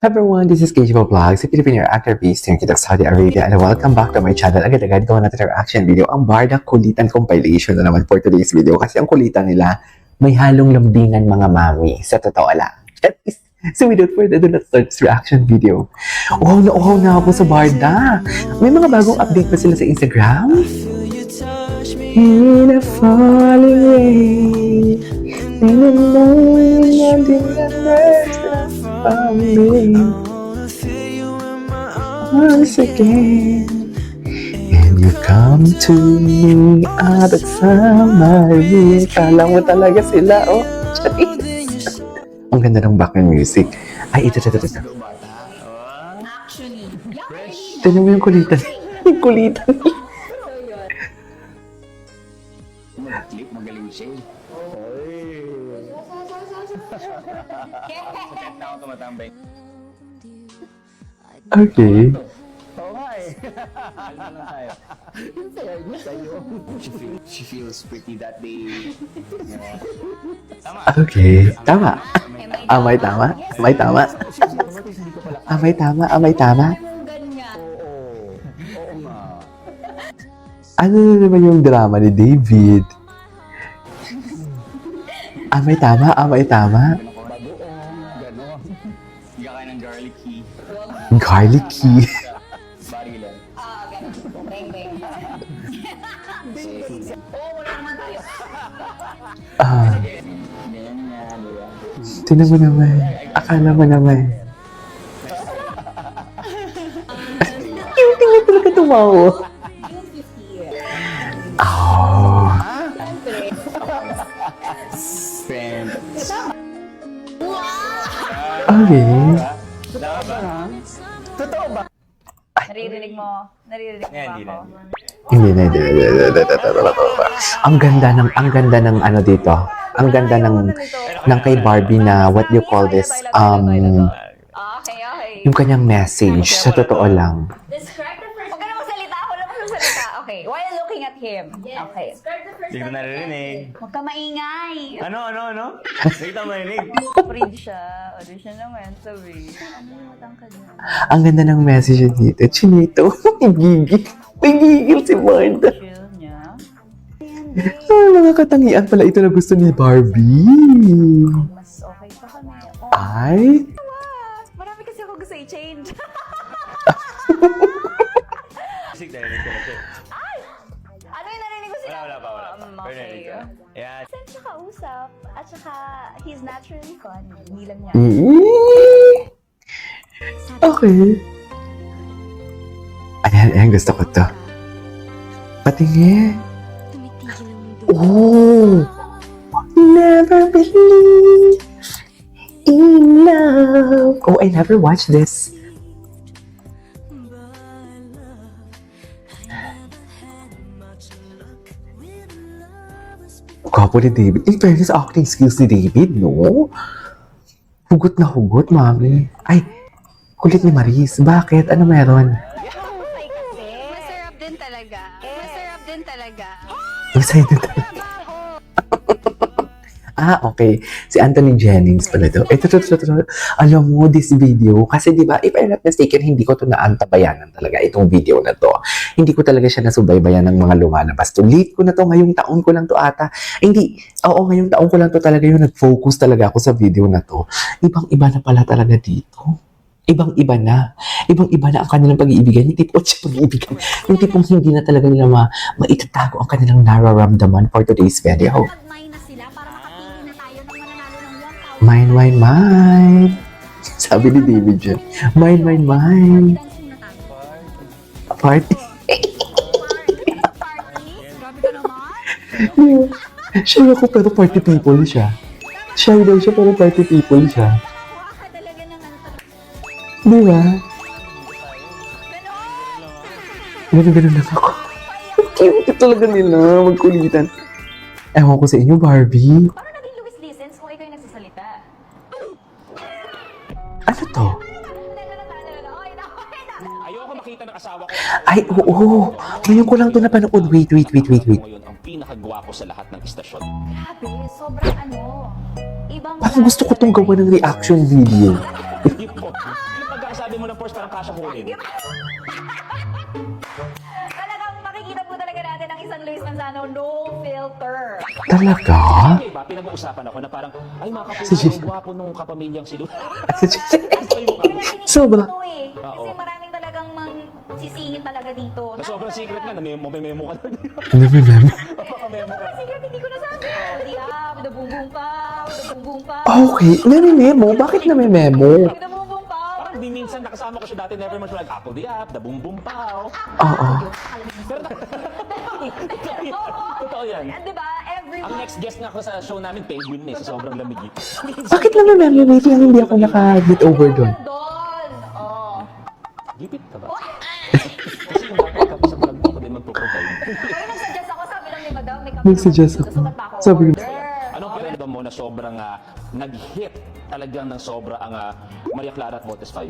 Hi everyone, this is KGO Vlogs, a Filipino actor based in Kitag, Saudi Arabia, and welcome back to my channel. Agad-agad gawa natin ang reaction video, ang Barda Kulitan compilation na naman for today's video. Kasi ang kulitan nila, may halong lambingan mga mami, sa totoo lang. So without further ado, let's start this reaction video. Wow na ako sa Barda. May mga bagong update pa sila sa Instagram. In a falling rain, and a morning once again, and you come to me at my kala mo talaga sila, oh. Ang ganda ng background music. Ay, ito. Tignan mo yung kulitan. Yung kulitan. Magaling siya. Okay. She feels pretty that day. Okay. Tama. May tama. May tama. May tama. Ano na naman yung drama ni David? May tama. Hindi ka kaya ng garlicky. Garlicky. Bari lang. Tinan mo naman. Akala mo naman. Tingnan talaga tumawa. Oh. Friend. Okay. Naririnig mo ba ako? Hindi. Ang ganda ng ano dito. Ang ganda ng kay Barbie na what you call this Okay. yung kanyang message sa totoo lang. Describe the first... Huwag ka na magsalita. Ako lang magsalita. Okay. While looking at him. Okay. Hindi ko narinig. Huwag ka maingay. Ano? Nakita mo narinig? Read siya. O, di siya naman. Sabi. Ano ka dyan? Ang ganda ng message dito. Chinito. Nagigil si Martha. Chill niya. Mga katangian pala ito na gusto ni Barbie. Mas okay pa kami. Ay? Marami kasi ako gusto i-change. Music narinig ko na siya. Ano yung narinig ko sila? Wala pa. Okay. Yeah. Saan siya kausap? At saka, he's naturally funny. Hindi lang niya. Okay. Ayan, gusto ko to. Patingin. Oh! Never believe in love. Oh, I never watched this. Gwapo ni David. In fairness, acting skills ni David, no? Hugot na hugot, mami. Ay, kulit ni Maris. Bakit? Ano meron? Masarap din talaga. Masaya din talaga. Okay. Si Anthony Jennings pala daw. Ito. Alam mo, this video, kasi di ba, if I'm not mistaken, hindi ko to naantabayanan talaga, itong video na to. Hindi ko talaga siya nasubaybayan ng mga lumalabas to. Late ko na to, ngayong taon ko lang to ata. Ngayong taon ko lang to talaga yung nag-focus talaga ako sa video na to. Ibang-iba na pala talaga dito. Ibang-iba na ang kanilang pag-iibigan. Yung tipong pag-iibigan. Yung tipong hindi na talaga nila maitatago ang kanilang nararamdaman for today's video. Mine. Sabi ni David dyan. Mine. Party. Shy ako pero party people siya. Shy daw siya pero party people siya. Di ba? Ganun lang ako. Cute talaga nila magkulitan. Ewan ko sa inyo, Barbie. Paano naging Luis Listens kung ikaw yung nagsasalita? Ano to? Ayoko makita ng asawa ko. Ay, oo. Ngayon ko lang to napanood. Wait. Ngayon ang pinakagwapo sa lahat ng istasyon. Grabe, sobrang ano. Ibang Parang gusto ko itong gawa ng reaction video. Hindi po. mo ng purse, parang kasha kunin. Talagang makikita po talaga natin ang isang Luis Manzano, no filter. Talaga? Okay ba, pinag-uusapan ako na parang, ay mga Si kapuso, Jess. ang gwapo nung kapamilyang si Luis. Sobra. Kasi maraming talagang sisingit talaga dito. Sa sobrang secret nga, memo ka na. Namimem. Memo ka. Secret, hindi ko nasabi. The boom boom pow, the boom boom pow. Okay, namimemo? Bakit namimemo? The boom boom pow. Parang di minsan nakasama ko siya dati, never much like Apple the App, the Boom Boom Pow. Oo. Pero totoo yan. Diba? Ang next guest nga ko sa show namin, Penguin na sa sobrang lamig. Bakit namimemo? Wait lang, hindi ako naka-get over doon. Doon. Oh. Gipit ka ba? Kasi yung dapat kapag sa vlog ko, ako din magpo-provide. Pero nagsuggest ako, sabi lang ni Madam, may Nagsuggest ako. susukat pa ako. Sabi ko, Anong pakiramdam mo na sobrang nag-hit talagang ng sobra ang Maria Clara at Voltes 5?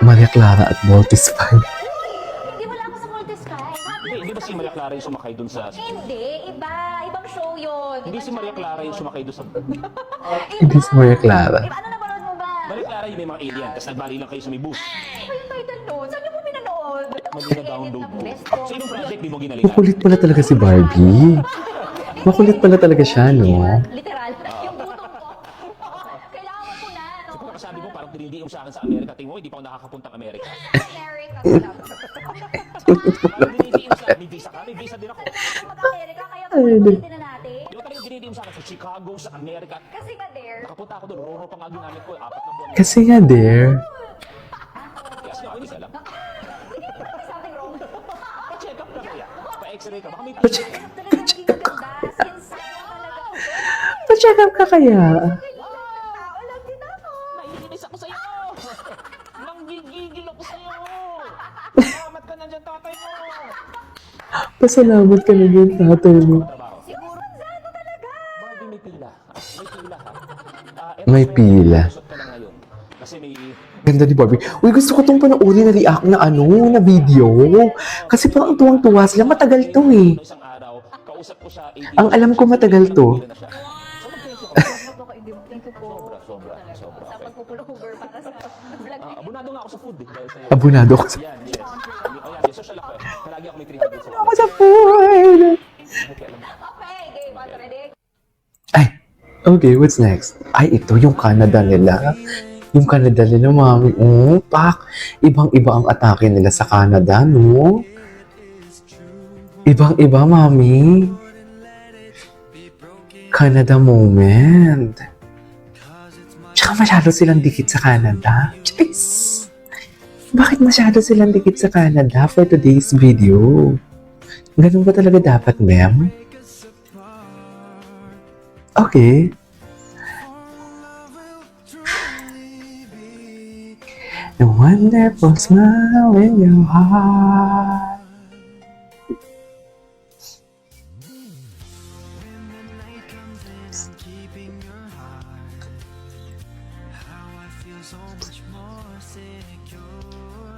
Maria Clara at Voltes 5. Hindi, wala ako sa Voltes Sky. Hindi ba si Maria Clara yung sumakay dun sa... Hindi, iba. Ibang show yun. Hindi si Maria Clara yung sumakay dun sa... Hindi si Maria Clara. Iba, ano napanood mo ba? Maria Clara yung may mga alien, tapos nagbali lang kayo sa may bus. Ano yung title doon? Saan niyo po pinanood? Mali na download ko. Sa inong project, di mo ginalingan? Makulit pala talaga si Barbie. Makulit pala talaga siya, no? Literal. Yung butong ko. Kailangan ko na, no? Siguro sabi mo, parang dinidiyong sa akin sa Amerika. Tingin mo, hindi pa ako nakakapuntang Amerika. America talaga. Parang dinidiyong sa akin. May visa ka? May visa din ako. Mag-America, kaya pupunta na natin. Di ba talagang dinidiyong sa akin sa Chicago, sa Amerika? Kasi nga there. Nakapunta ako doon, roro pa nga ginamit ko, 4 na buwan. Kasi nga there. Yes, no, hindi alam. Something wrong. Pa-check up ka kaya. Pa-x-ray ka. Baka may Pa-check Talaga naging ganda. Since talaga. Pa-check up ka kaya. Tao lang din ako. naiinis ako sa'yo! Nanggigigil ako sa'yo! Salamat ka na dyan, tatay mo! Pasalamat ka na yung tatay mo. Trabaho. Siguro Manzano talaga. Barbie, may pila. May pila ha. May pila. Lusot ka na ngayon. Kasi may... Ganda ni Barbie. Uy, gusto ko itong panoorin na react na na video. Kasi parang tuwang-tuwa sila. Matagal to eh. Isang araw, kausap ko siya. Ang alam ko matagal to. Thank you po. Sobra. Sa pagpupullover para sa vlog. Abunado nga ako sa food eh. Dahil sa'yo. Abunado ko sa... Yan, yes. Yes, social ako eh. Palagi ako may 300 sa Ako sa food! Okay, game. What, ready? Ay, okay, what's next? Ay, ito yung Canada nila. Yung Canada nila, mami. Oh, pak. Ibang-iba ang atake nila sa Canada, no? Ibang-iba, mami. Canada moment. Tsaka masyado silang dikit sa Canada. Jeez! Bakit masyado silang dikit sa Canada for today's video? Ganun ba talaga dapat, ma'am? Okay. The wonderful smile in your heart.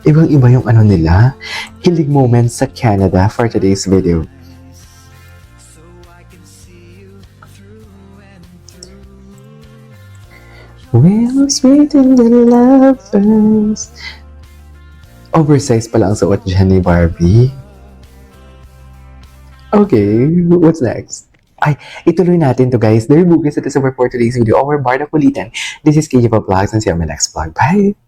Ibang-iba yung ano nila, kilig moments sa Canada for today's video. We'll sweet in the lovers. Oversized pala ang suot dyan ni Barbie. Okay, what's next? Ay, ituloy natin to guys. There you go guys. Ito sa for today's video. Our Barda Kulitan. This is KJ Vlogs and see you on my next vlog. Bye!